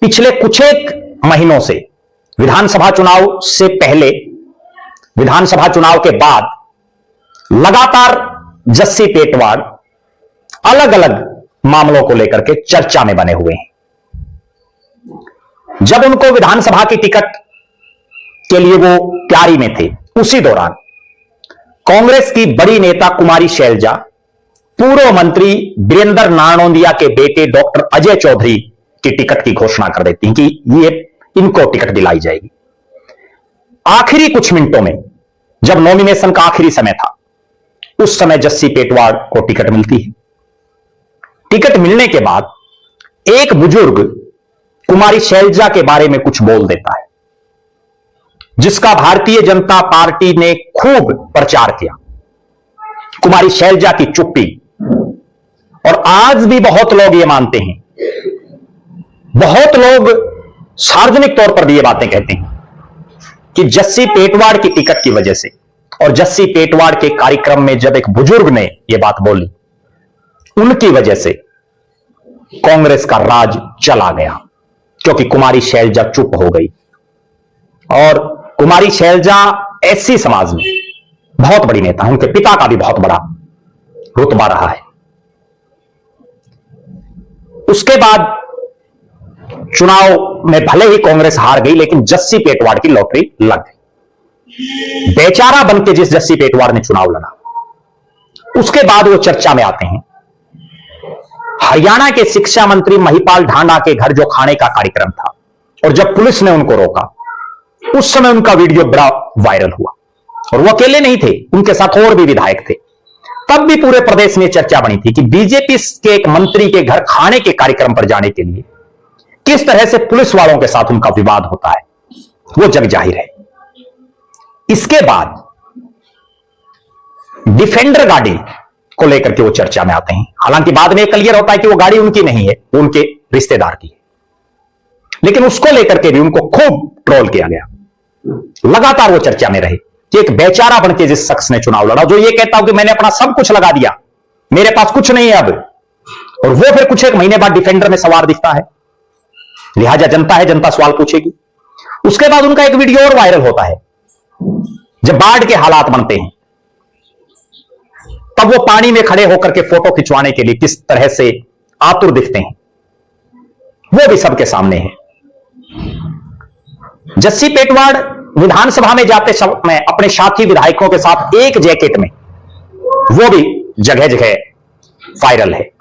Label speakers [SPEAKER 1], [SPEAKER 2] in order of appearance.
[SPEAKER 1] पिछले कुछ एक महीनों से विधानसभा चुनाव से पहले, विधानसभा चुनाव के बाद लगातार जस्सी पेटवाड़ अलग अलग मामलों को लेकर के चर्चा में बने हुए हैं। जब उनको विधानसभा की टिकट के लिए वो तैयारी में थे, उसी दौरान कांग्रेस की बड़ी नेता कुमारी शैलजा पूर्व मंत्री वीरेंद्र नारनौंदिया के बेटे डॉक्टर अजय चौधरी की टिकट की घोषणा कर देती हैं कि ये इनको टिकट दिलाई जाएगी। आखिरी कुछ मिनटों में, जब नॉमिनेशन का आखिरी समय था, उस समय जस्सी पेटवाड़ को टिकट मिलती है। टिकट मिलने के बाद एक बुजुर्ग कुमारी शैलजा के बारे में कुछ बोल देता है, जिसका भारतीय जनता पार्टी ने खूब प्रचार किया। कुमारी शैलजा की चुप्पी, और आज भी बहुत लोग ये मानते हैं, बहुत लोग सार्वजनिक तौर पर भी ये बातें कहते हैं कि जस्सी पेटवाड़ की टिकट की वजह से, और जस्सी पेटवाड़ के कार्यक्रम में जब एक बुजुर्ग ने यह बात बोली, उनकी वजह से कांग्रेस का राज चला गया, क्योंकि कुमारी शैलजा चुप हो गई। और कुमारी शैलजा एससी समाज में बहुत बड़ी नेता, उनके पिता का भी बहुत बड़ा रुतबा रहा है। उसके बाद चुनाव में भले ही कांग्रेस हार गई, लेकिन जस्सी पेटवाड़ की लॉटरी लग गई। बेचारा बनके जिस जस्सी पेटवाड़ ने चुनाव लड़ा, उसके बाद वो चर्चा में आते हैं। हरियाणा के शिक्षा मंत्री महिपाल ढांडा के घर जो खाने का कार्यक्रम था, और जब पुलिस ने उनको रोका, उस समय उनका वीडियो बड़ा वायरल हुआ। और वो अकेले नहीं थे, उनके साथ और भी विधायक थे। तब भी पूरे प्रदेश में चर्चा बनी थी कि बीजेपी के एक मंत्री के घर खाने के कार्यक्रम पर जाने के लिए किस तरह से पुलिस वालों के साथ उनका विवाद होता है, वो जग जाहिर है। इसके बाद डिफेंडर गाड़ी को लेकर के वो चर्चा में आते हैं। हालांकि बाद में क्लियर होता है कि वो गाड़ी उनकी नहीं है, वो उनके रिश्तेदार की है, लेकिन उसको लेकर के भी उनको खूब ट्रोल किया गया। लगातार वो चर्चा में रहे कि एक बेचारा बनके जिस शख्स ने चुनाव लड़ा, जो ये कहता हो कि मैंने अपना सब कुछ लगा दिया, मेरे पास कुछ नहीं है अब, और वो फिर कुछ एक महीने बाद डिफेंडर में सवार दिखता है। लिहाजा जनता है, जनता सवाल पूछेगी। उसके बाद उनका एक वीडियो और वायरल होता है, जब बाढ़ के हालात बनते हैं, तब वो पानी में खड़े होकर के फोटो खिंचवाने के लिए किस तरह से आतुर दिखते हैं, वो भी सबके सामने है। जस्सी पेटवाड़ विधानसभा में जाते समय अपने साथी विधायकों के साथ एक जैकेट में, वो भी जगह जगह वायरल है।